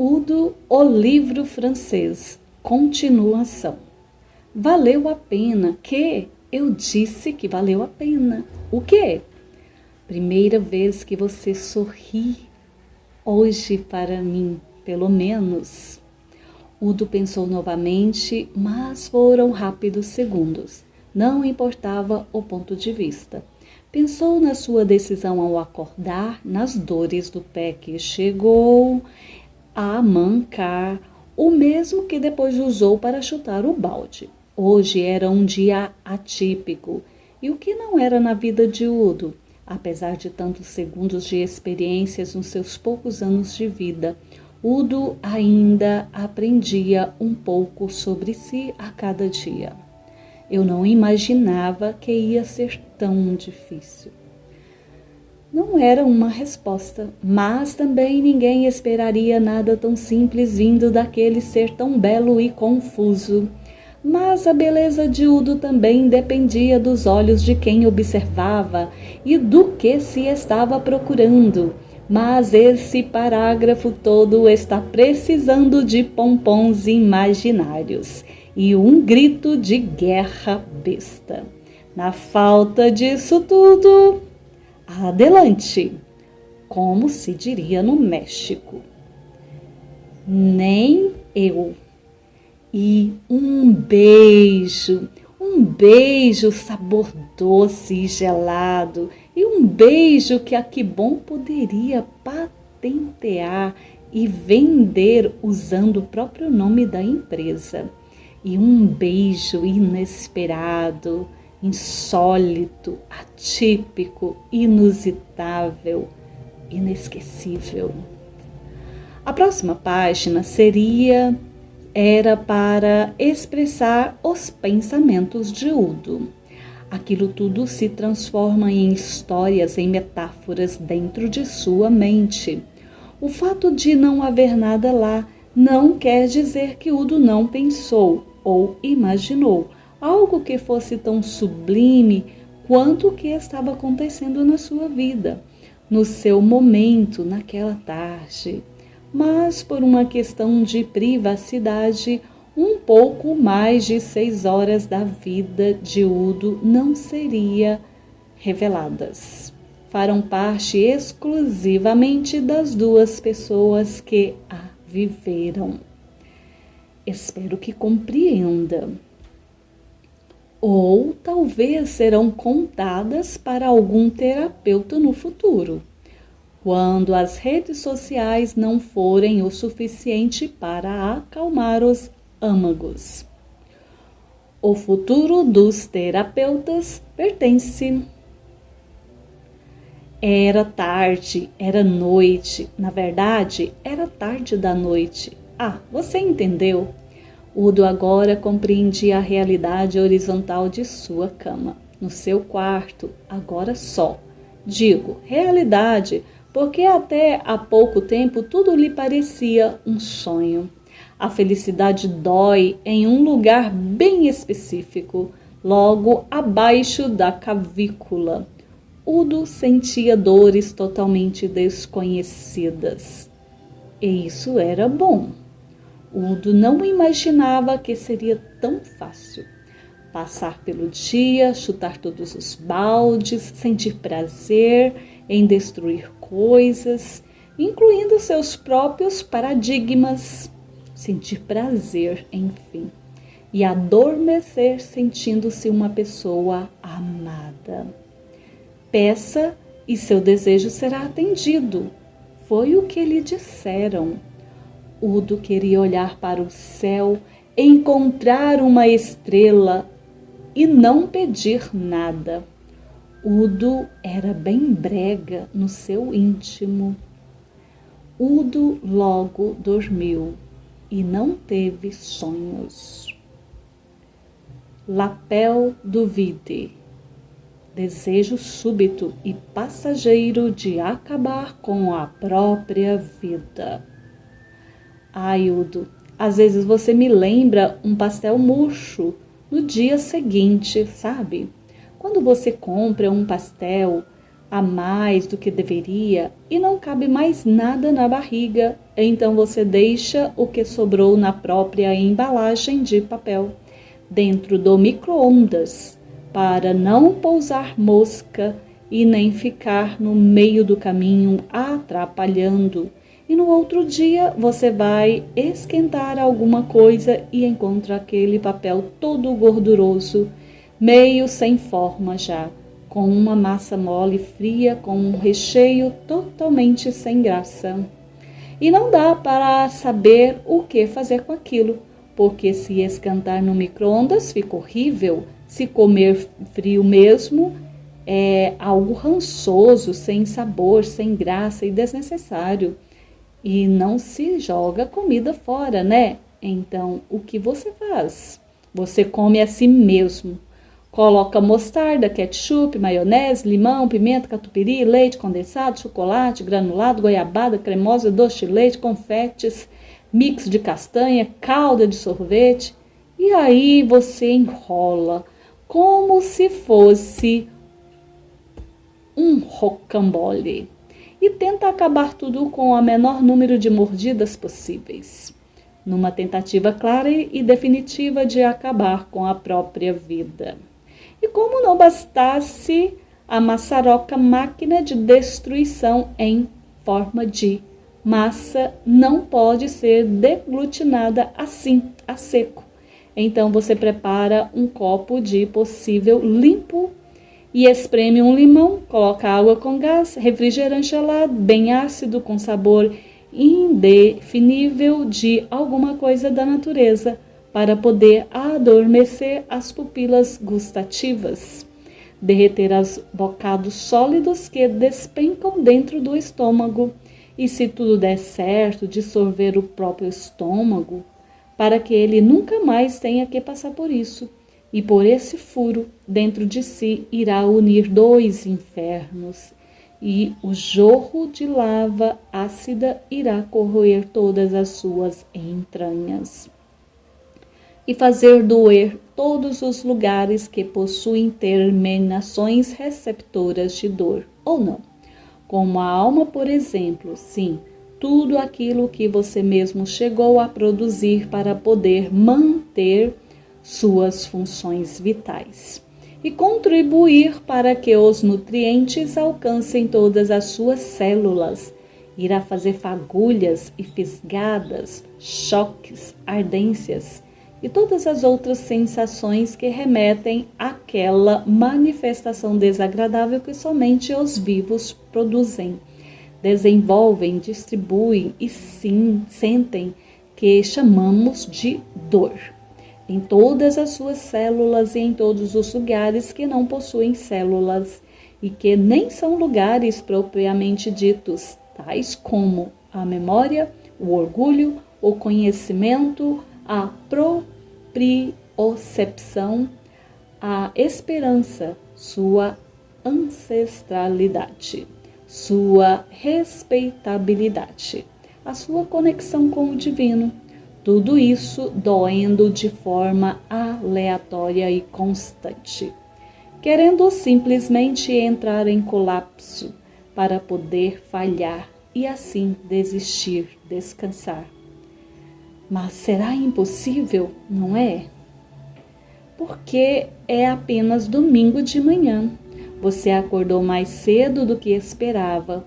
Udo, o livro francês, continuação. Valeu a pena, que eu disse que valeu a pena. O quê? Primeira vez que você sorri, hoje para mim, pelo menos. Udo pensou novamente, mas foram rápidos segundos. Não importava o ponto de vista. Pensou na sua decisão ao acordar, nas dores do pé que chegou a mancar, o mesmo que depois usou para chutar o balde. Hoje era um dia atípico, e o que não era na vida de Udo, apesar de tantos segundos de experiências nos seus poucos anos de vida, Udo ainda aprendia um pouco sobre si a cada dia. Eu não imaginava que ia ser tão difícil. Não era uma resposta, mas também ninguém esperaria nada tão simples vindo daquele ser tão belo e confuso. Mas a beleza de Udo também dependia dos olhos de quem observava e do que se estava procurando. Mas esse parágrafo todo está precisando de pompons imaginários e um grito de guerra besta. Na falta disso tudo, adelante, como se diria no México. Nem eu. E um beijo sabor doce e gelado, e um beijo que a Que Bom poderia patentear e vender usando o próprio nome da empresa. E um beijo inesperado, insólito, atípico, inusitável, inesquecível. A próxima página era para expressar os pensamentos de Udo. Aquilo tudo se transforma em histórias, em metáforas dentro de sua mente. O fato de não haver nada lá não quer dizer que Udo não pensou ou imaginou algo que fosse tão sublime quanto o que estava acontecendo na sua vida, no seu momento, naquela tarde. Mas por uma questão de privacidade, um pouco mais de 6 horas da vida de Udo não seriam reveladas. Farão parte exclusivamente das duas pessoas que a viveram. Espero que compreenda. Ou talvez serão contadas para algum terapeuta no futuro, quando as redes sociais não forem o suficiente para acalmar os âmagos. O futuro dos terapeutas pertence. Era tarde, era noite, na verdade, era tarde da noite. Ah, você entendeu? Udo agora compreendia a realidade horizontal de sua cama, no seu quarto, agora só. Digo, realidade, porque até há pouco tempo tudo lhe parecia um sonho. A felicidade dói em um lugar bem específico, logo abaixo da clavícula. Udo sentia dores totalmente desconhecidas. E isso era bom. Udo não imaginava que seria tão fácil. Passar pelo dia, chutar todos os baldes, sentir prazer em destruir coisas, incluindo seus próprios paradigmas, sentir prazer, enfim, e adormecer sentindo-se uma pessoa amada. Peça e seu desejo será atendido. Foi o que lhe disseram. Udo queria olhar para o céu, encontrar uma estrela e não pedir nada. Udo era bem brega no seu íntimo. Udo logo dormiu e não teve sonhos. L'appel du vide. Desejo súbito e passageiro de acabar com a própria vida. Ai, Udo, às vezes você me lembra um pastel murcho no dia seguinte, sabe? Quando você compra um pastel, a mais do que deveria e não cabe mais nada na barriga, então você deixa o que sobrou na própria embalagem de papel, dentro do micro-ondas, para não pousar mosca e nem ficar no meio do caminho atrapalhando. E no outro dia você vai esquentar alguma coisa e encontra aquele papel todo gorduroso, meio sem forma já, com uma massa mole fria, com um recheio totalmente sem graça. E não dá para saber o que fazer com aquilo, porque se esquentar no micro-ondas fica horrível, se comer frio mesmo é algo rançoso, sem sabor, sem graça e desnecessário. E não se joga comida fora, né? Então, o que você faz? Você come a si mesmo. Coloca mostarda, ketchup, maionese, limão, pimenta, catupiry, leite condensado, chocolate, granulado, goiabada, cremosa, doce de leite, confetes, mix de castanha, calda de sorvete. E aí você enrola como se fosse um rocambole e tenta acabar tudo com o menor número de mordidas possíveis, numa tentativa clara e definitiva de acabar com a própria vida. E como não bastasse, a maçaroca máquina de destruição em forma de massa não pode ser deglutinada assim, a seco. Então você prepara um copo de possível limpo e espreme um limão, coloca água com gás, refrigerante gelado, bem ácido, com sabor indefinível de alguma coisa da natureza, para poder adormecer as pupilas gustativas, derreter os bocados sólidos que despencam dentro do estômago e, se tudo der certo, dissolver o próprio estômago, para que ele nunca mais tenha que passar por isso. E por esse furo, dentro de si, irá unir dois infernos, e o jorro de lava ácida irá corroer todas as suas entranhas e fazer doer todos os lugares que possuem terminações receptoras de dor, ou não. Como a alma, por exemplo, sim, tudo aquilo que você mesmo chegou a produzir para poder manter suas funções vitais e contribuir para que os nutrientes alcancem todas as suas células. Irá fazer fagulhas e fisgadas, choques, ardências e todas as outras sensações que remetem àquela manifestação desagradável que somente os vivos produzem, desenvolvem, distribuem e sim sentem, que chamamos de dor, em todas as suas células e em todos os lugares que não possuem células e que nem são lugares propriamente ditos, tais como a memória, o orgulho, o conhecimento, a propriocepção, a esperança, sua ancestralidade, sua respeitabilidade, a sua conexão com o divino. Tudo isso doendo de forma aleatória e constante, querendo simplesmente entrar em colapso para poder falhar e assim desistir, descansar. Mas será impossível, não é? Porque é apenas domingo de manhã. Você acordou mais cedo do que esperava,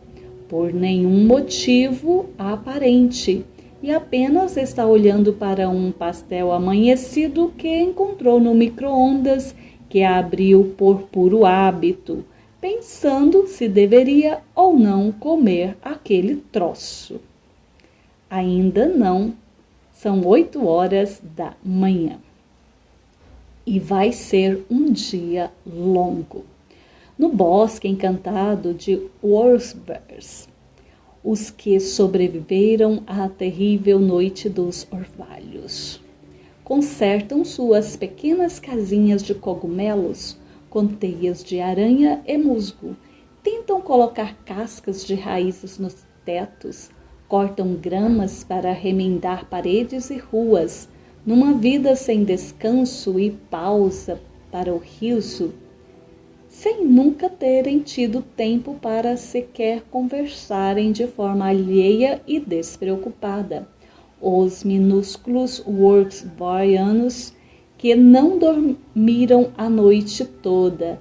por nenhum motivo aparente, e apenas está olhando para um pastel amanhecido que encontrou no micro-ondas, que abriu por puro hábito, pensando se deveria ou não comer aquele troço. Ainda não. São 8 horas da manhã. E vai ser um dia longo. No bosque encantado de Whispers, os que sobreviveram à terrível noite dos orvalhos consertam suas pequenas casinhas de cogumelos com teias de aranha e musgo, tentam colocar cascas de raízes nos tetos, cortam gramas para remendar paredes e ruas, numa vida sem descanso e pausa para o riso, sem nunca terem tido tempo para sequer conversarem de forma alheia e despreocupada. Os minúsculos Worsbarianos que não dormiram a noite toda,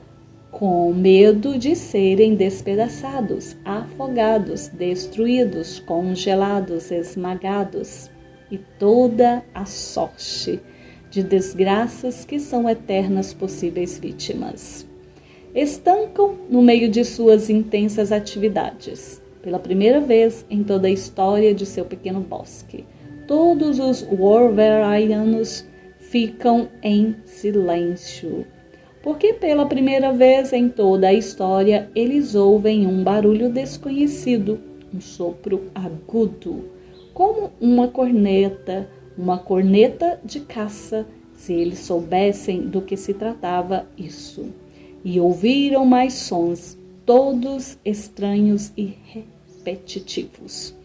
com medo de serem despedaçados, afogados, destruídos, congelados, esmagados, e toda a sorte de desgraças que são eternas possíveis vítimas. Estancam no meio de suas intensas atividades. Pela primeira vez em toda a história de seu pequeno bosque, todos os Worsbarianos ficam em silêncio, porque pela primeira vez em toda a história eles ouvem um barulho desconhecido, um sopro agudo, como uma corneta de caça, se eles soubessem do que se tratava isso. E ouviram mais sons, todos estranhos e repetitivos.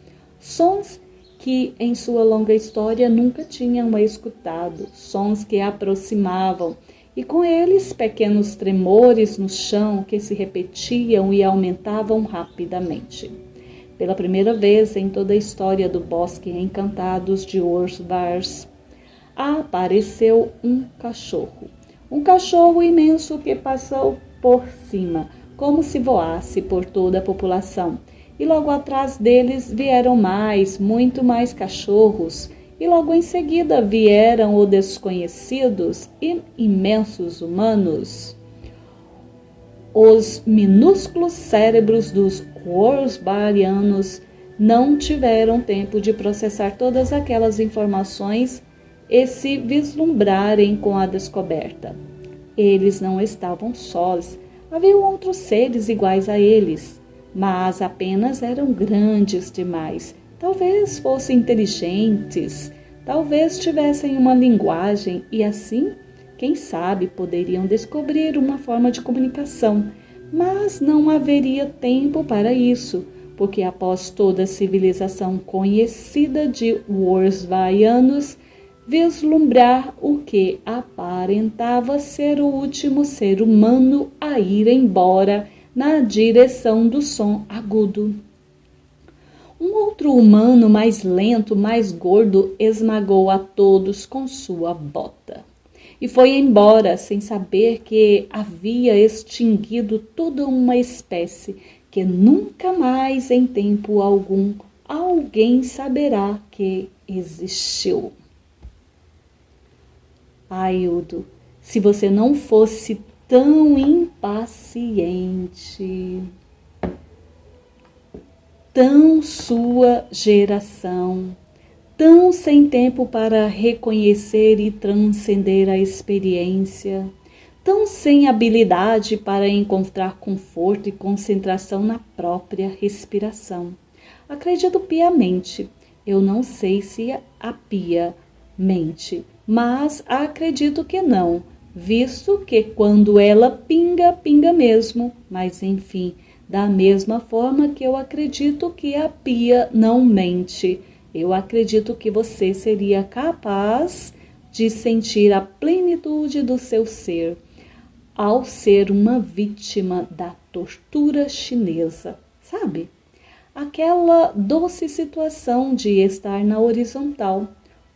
Sons que em sua longa história nunca tinham escutado, sons que aproximavam, e com eles pequenos tremores no chão que se repetiam e aumentavam rapidamente. Pela primeira vez em toda a história do Bosque Encantados de Worsbars, apareceu um cachorro imenso que passou por cima, como se voasse por toda a população. E logo atrás deles vieram muito mais cachorros, e logo em seguida vieram os desconhecidos e imensos humanos. Os minúsculos cérebros dos Worsbarianos não tiveram tempo de processar todas aquelas informações e se vislumbrarem com a descoberta. Eles não estavam sós, havia outros seres iguais a eles, mas apenas eram grandes demais. Talvez fossem inteligentes, talvez tivessem uma linguagem e assim, quem sabe, poderiam descobrir uma forma de comunicação. Mas não haveria tempo para isso, porque após toda a civilização conhecida de Worsbarianos vislumbrar o que aparentava ser o último ser humano a ir embora na direção do som agudo. Um outro humano mais lento, mais gordo, esmagou a todos com sua bota. E foi embora sem saber que havia extinguido toda uma espécie que nunca mais em tempo algum alguém saberá que existiu. Aildo, se você não fosse tão impaciente, tão sua geração, tão sem tempo para reconhecer e transcender a experiência, tão sem habilidade para encontrar conforto e concentração na própria respiração. Acredito piamente, eu não sei se a Pia mente, mas acredito que não, visto que quando ela pinga, pinga mesmo, mas enfim, da mesma forma que eu acredito que a Pia não mente, eu acredito que você seria capaz de sentir a plenitude do seu ser ao ser uma vítima da tortura chinesa, sabe? Aquela doce situação de estar na horizontal,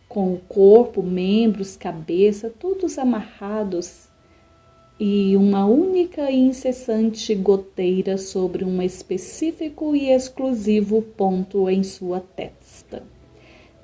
com o corpo, membros, cabeça, todos amarrados e uma única e incessante goteira sobre um específico e exclusivo ponto em sua testa.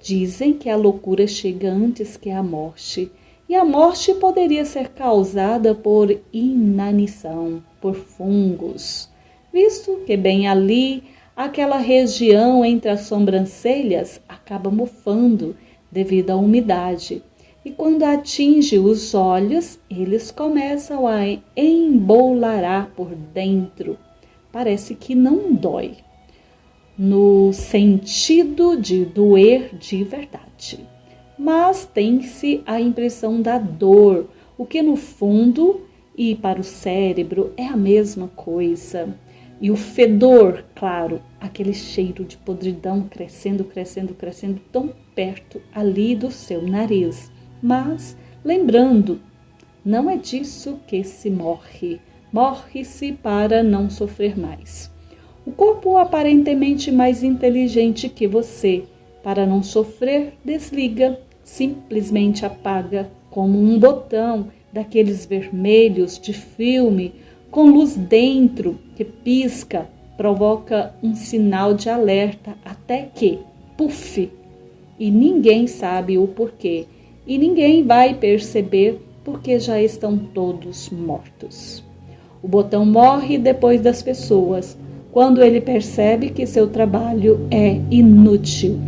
Dizem que a loucura chega antes que a morte, e a morte poderia ser causada por inanição, por fungos, visto que bem ali, aquela região entre as sobrancelhas acaba mofando devido à umidade. E quando atinge os olhos, eles começam a embolarar por dentro. Parece que não dói, no sentido de doer de verdade. Mas tem-se a impressão da dor, o que no fundo e para o cérebro é a mesma coisa. E o fedor, claro, aquele cheiro de podridão crescendo, crescendo, crescendo tão perto ali do seu nariz. Mas, lembrando, não é disso que se morre. morre-se para não sofrer mais. O corpo aparentemente mais inteligente que você, para não sofrer, desliga, simplesmente apaga, como um botão daqueles vermelhos de filme, com luz dentro, que pisca, provoca um sinal de alerta, até que, puf, e ninguém sabe o porquê, e ninguém vai perceber porque já estão todos mortos. O botão morre depois das pessoas, quando ele percebe que seu trabalho é inútil.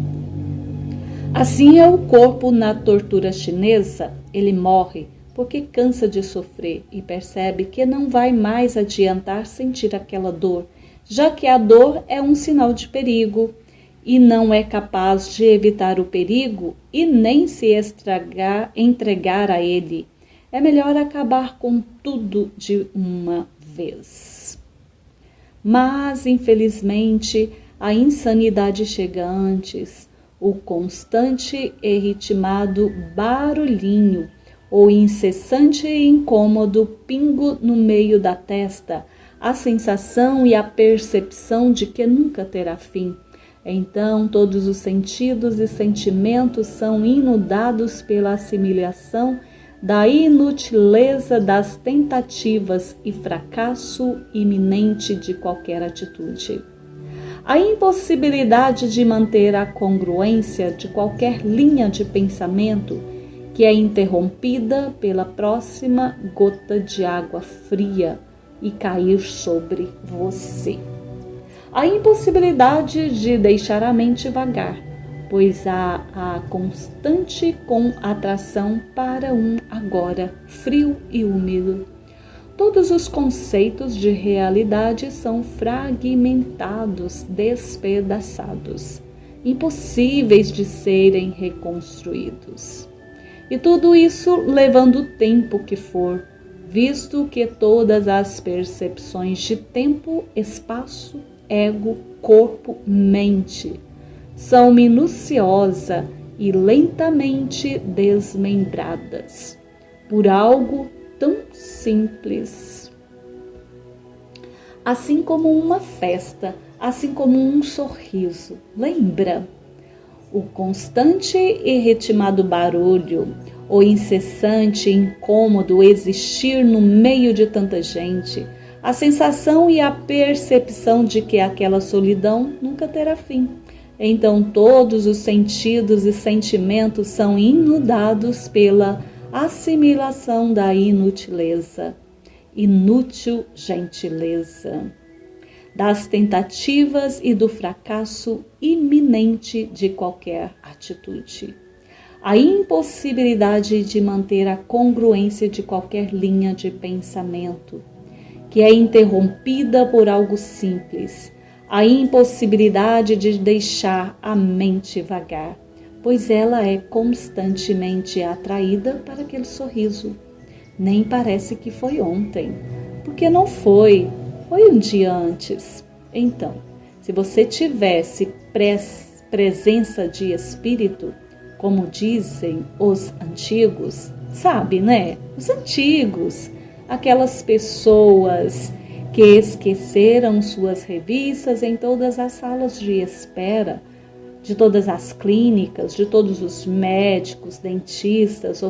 Assim é o corpo na tortura chinesa, ele morre porque cansa de sofrer e percebe que não vai mais adiantar sentir aquela dor, já que a dor é um sinal de perigo e não é capaz de evitar o perigo e nem se entregar a ele. É melhor acabar com tudo de uma vez. Mas, infelizmente, a insanidade chega antes. O constante e ritmado barulhinho, o incessante e incômodo pingo no meio da testa, a sensação e a percepção de que nunca terá fim. Então, todos os sentidos e sentimentos são inundados pela assimilação da inutileza das tentativas e fracasso iminente de qualquer atitude. A impossibilidade de manter a congruência de qualquer linha de pensamento que é interrompida pela próxima gota de água fria e cair sobre você. A impossibilidade de deixar a mente vagar, pois há a constante com atração para um agora frio e úmido. Todos os conceitos de realidade são fragmentados, despedaçados, impossíveis de serem reconstruídos. E tudo isso levando o tempo que for, visto que todas as percepções de tempo, espaço, ego, corpo, mente são minuciosa e lentamente desmembradas por algo tão simples, assim como uma festa, assim como um sorriso. Lembra? O constante e ritmado barulho, o incessante e incômodo existir no meio de tanta gente, a sensação e a percepção de que aquela solidão nunca terá fim. Então todos os sentidos e sentimentos são inundados pela assimilação da inutileza, inútil gentileza, das tentativas e do fracasso iminente de qualquer atitude. A impossibilidade de manter a congruência de qualquer linha de pensamento, que é interrompida por algo simples. A impossibilidade de deixar a mente vagar, pois ela é constantemente atraída para aquele sorriso. Nem parece que foi ontem, porque não foi, foi um dia antes. Então, se você tivesse presença de espírito, como dizem os antigos, sabe, né? Os antigos, aquelas pessoas que esqueceram suas revistas em todas as salas de espera, de todas as clínicas, de todos os médicos, dentistas,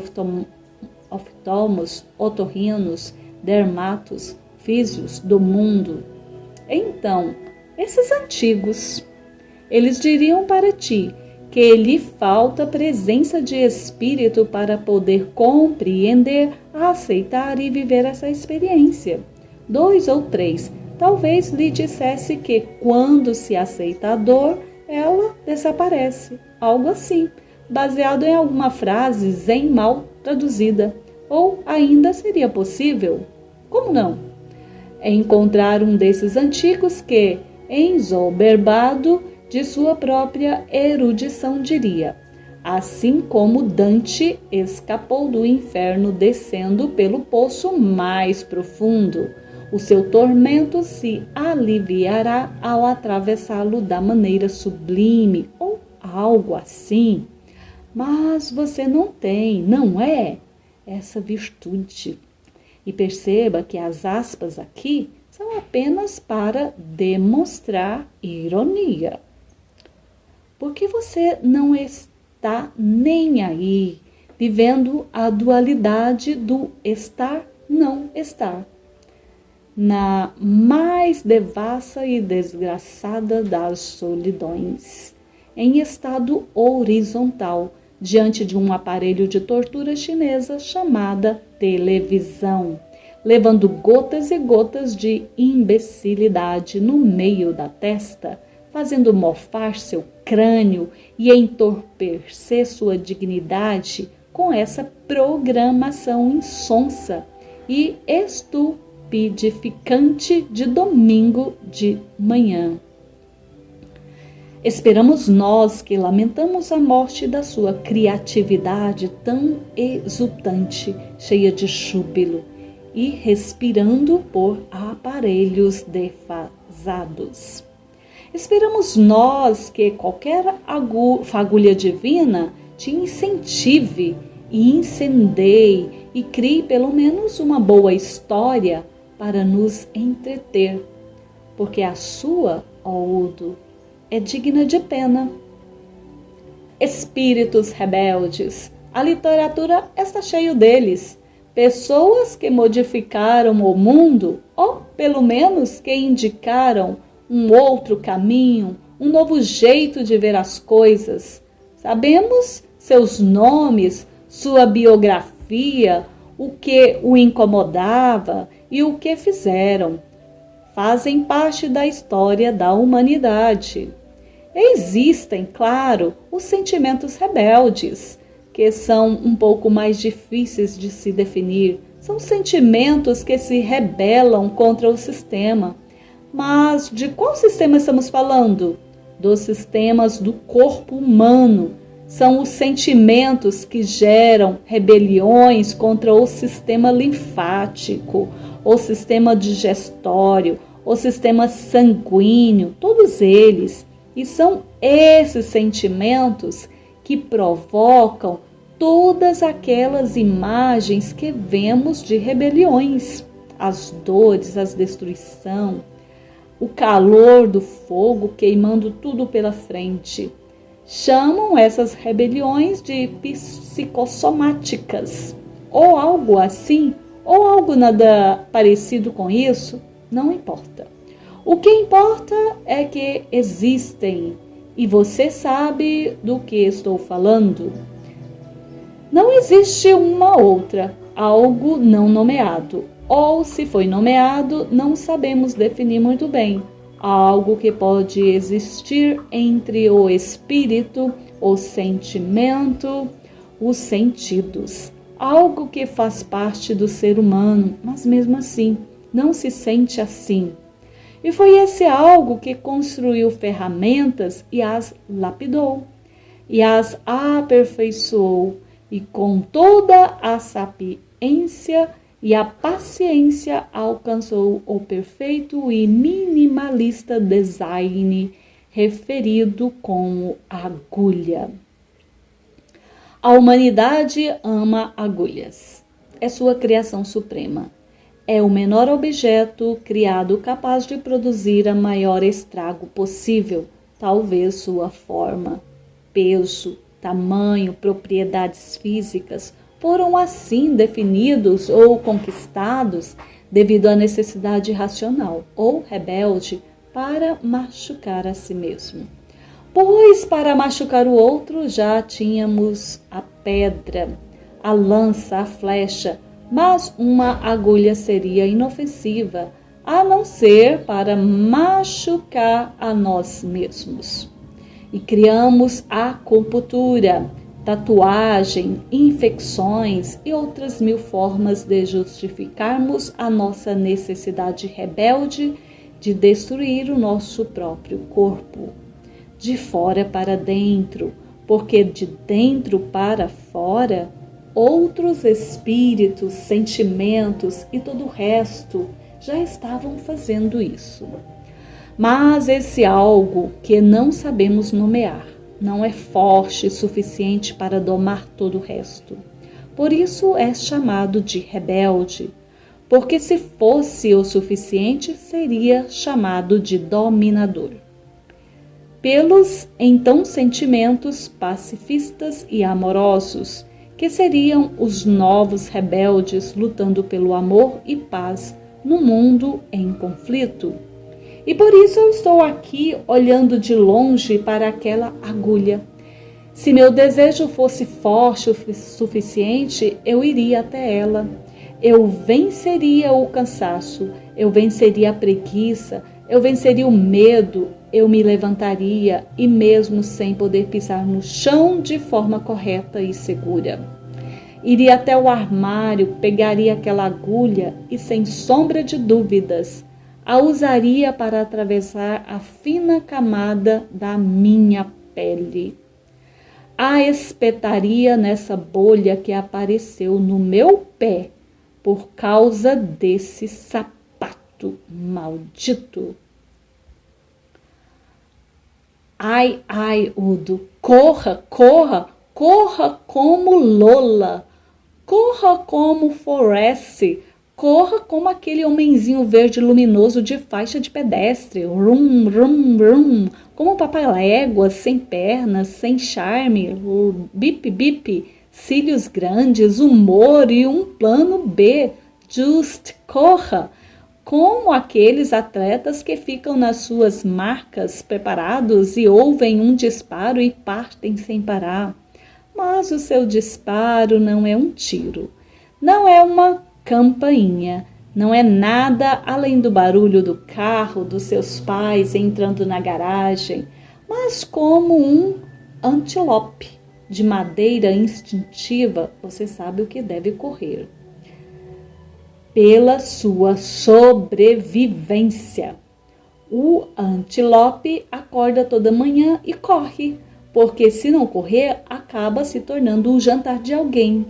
oftalmos, otorrinos, dermatos, físios do mundo. Então, esses antigos, eles diriam para ti que lhe falta presença de espírito para poder compreender, aceitar e viver essa experiência. 2 ou 3, talvez lhe dissesse que quando se aceita a dor, ela desaparece. Algo assim, baseado em alguma frase zen mal traduzida. Ou ainda seria possível, como não, encontrar um desses antigos que, ensoberbado de sua própria erudição, diria: assim como Dante escapou do inferno descendo pelo poço mais profundo, o seu tormento se aliviará ao atravessá-lo da maneira sublime, ou algo assim. Mas você não tem, não é? Essa virtude. E perceba que as aspas aqui são apenas para demonstrar ironia. Porque você não está nem aí, vivendo a dualidade do estar, não estar. Na mais devassa e desgraçada das solidões, em estado horizontal, diante de um aparelho de tortura chinesa chamada televisão, levando gotas e gotas de imbecilidade no meio da testa, fazendo mofar seu crânio e entorpecer sua dignidade com essa programação insonsa e estupidificante de domingo de manhã. Esperamos nós que lamentamos a morte da sua criatividade tão exultante, cheia de júbilo, e respirando por aparelhos defasados. Esperamos nós que qualquer fagulha divina te incentive e incendeie e crie pelo menos uma boa história para nos entreter, porque a sua, ó Udo, é digna de pena. Espíritos rebeldes, a literatura está cheia deles. Pessoas que modificaram o mundo, ou pelo menos que indicaram um outro caminho, um novo jeito de ver as coisas. Sabemos seus nomes, sua biografia, o que o incomodava e o que fizeram. Fazem parte da história da humanidade. Existem, claro, os sentimentos rebeldes, que são um pouco mais difíceis de se definir. São sentimentos que se rebelam contra o sistema. Mas de qual sistema estamos falando? Dos sistemas do corpo humano. São os sentimentos que geram rebeliões contra o sistema linfático, o sistema digestório, o sistema sanguíneo, todos eles. E são esses sentimentos que provocam todas aquelas imagens que vemos de rebeliões, as dores, a destruição, o calor do fogo queimando tudo pela frente. Chamam essas rebeliões de psicossomáticas, ou algo assim, ou algo nada parecido com isso, não importa. O que importa é que existem, e você sabe do que estou falando. Não existe uma outra, algo não nomeado, ou se foi nomeado, não sabemos definir muito bem. Algo que pode existir entre o espírito, o sentimento, os sentidos. Algo que faz parte do ser humano, mas mesmo assim, não se sente assim. E foi esse algo que construiu ferramentas e as lapidou, e as aperfeiçoou, e com toda a sapiência e a paciência alcançou o perfeito e minimalista design referido como agulha. A humanidade ama agulhas. É sua criação suprema. É o menor objeto criado capaz de produzir a maior estrago possível, talvez sua forma, peso, tamanho, propriedades físicas, foram assim definidos ou conquistados devido à necessidade racional ou rebelde para machucar a si mesmo. Pois para machucar o outro já tínhamos a pedra, a lança, a flecha, mas uma agulha seria inofensiva, a não ser para machucar a nós mesmos. E criamos a acupuntura, tatuagem, infecções e outras mil formas de justificarmos a nossa necessidade rebelde de destruir o nosso próprio corpo. De fora para dentro, porque de dentro para fora, outros espíritos, sentimentos e todo o resto já estavam fazendo isso. Mas esse algo que não sabemos nomear não é forte o suficiente para domar todo o resto. Por isso é chamado de rebelde, porque se fosse o suficiente, seria chamado de dominador. Pelos, então, sentimentos pacifistas e amorosos, que seriam os novos rebeldes lutando pelo amor e paz no mundo em conflito. E por isso eu estou aqui olhando de longe para aquela agulha. Se meu desejo fosse forte o suficiente, eu iria até ela. Eu venceria o cansaço, eu venceria a preguiça, eu venceria o medo, eu me levantaria e mesmo sem poder pisar no chão de forma correta e segura. Iria até o armário, pegaria aquela agulha e, sem sombra de dúvidas, a usaria para atravessar a fina camada da minha pele. A espetaria nessa bolha que apareceu no meu pé por causa desse sapato maldito. Ai, ai, Udo, corra, corra, corra como Lola, corra como Forrest, corra como aquele homenzinho verde luminoso de faixa de pedestre, rum, rum, rum, como Papaléguas, sem pernas, sem charme, bip, bip, cílios grandes, humor e um plano B, just corra, como aqueles atletas que ficam nas suas marcas preparados e ouvem um disparo e partem sem parar. Mas o seu disparo não é um tiro, não é uma campainha, não é nada além do barulho do carro dos seus pais entrando na garagem, mas como um antílope de madeira instintiva, você sabe o que deve correr. Pela sua sobrevivência. O antílope acorda toda manhã e corre, porque se não correr, acaba se tornando o jantar de alguém.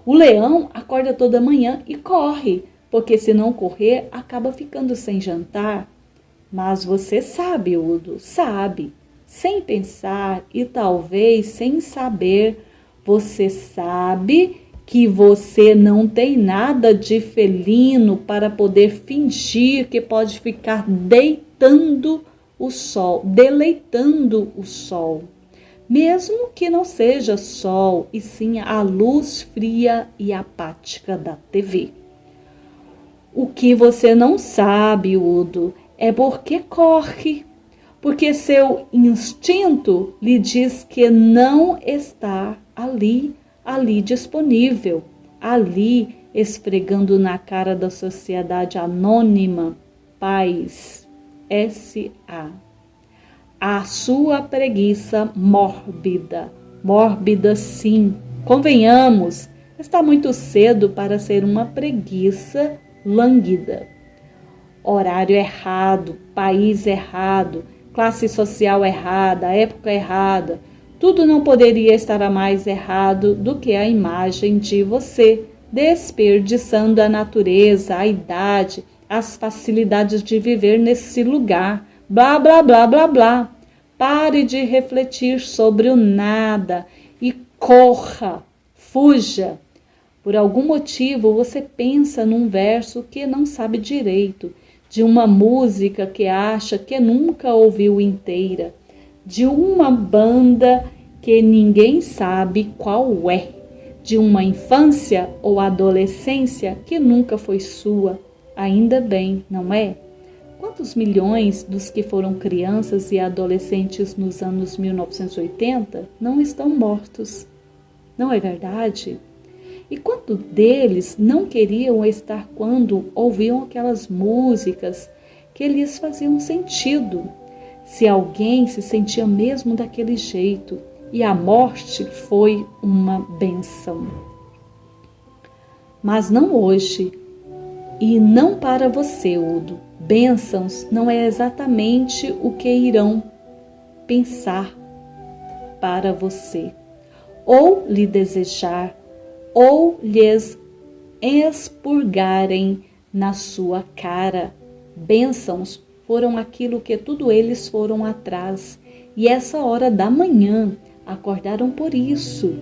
O leão acorda toda manhã e corre, porque se não correr, acaba ficando sem jantar. Mas você sabe, Udo, sabe, sem pensar e talvez sem saber, você sabe que você não tem nada de felino para poder fingir que pode ficar deleitando o sol, mesmo que não seja sol, e sim a luz fria e apática da TV. O que você não sabe, Udo, é porque corre, porque seu instinto lhe diz que não está ali disponível, ali esfregando na cara da sociedade anônima, paz, S.A. A sua preguiça mórbida, mórbida sim, convenhamos, está muito cedo para ser uma preguiça lânguida. Horário errado, país errado, classe social errada, época errada, tudo não poderia estar mais errado do que a imagem de você, desperdiçando a natureza, a idade, as facilidades de viver nesse lugar, blá, blá, blá, blá, blá. Pare de refletir sobre o nada e corra, fuja. Por algum motivo você pensa num verso que não sabe direito, de uma música que acha que nunca ouviu inteira, de uma banda que ninguém sabe qual é, de uma infância ou adolescência que nunca foi sua. Ainda bem, não é? Quantos milhões dos que foram crianças e adolescentes nos anos 1980 não estão mortos? Não é verdade? E quantos deles não queriam estar quando ouviam aquelas músicas que lhes faziam sentido? Se alguém se sentia mesmo daquele jeito, e a morte foi uma bênção. Mas não hoje, e não para você, Udo. Bênçãos não é exatamente o que irão pensar para você, ou lhe desejar, ou lhes expurgarem na sua cara. Bênçãos foram aquilo que tudo eles foram atrás, e essa hora da manhã acordaram por isso.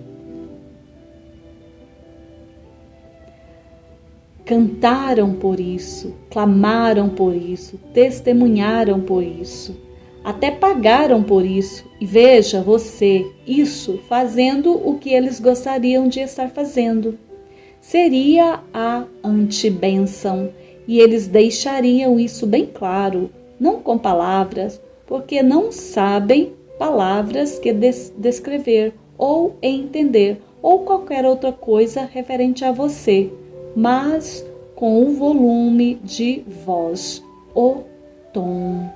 cantaram por isso, clamaram por isso, testemunharam por isso, até pagaram por isso. E veja você, isso fazendo o que eles gostariam de estar fazendo. Seria a antibênção, e eles deixariam isso bem claro, não com palavras, porque não sabem palavras que descrever ou entender, ou qualquer outra coisa referente a você, mas com o volume de voz, o tom.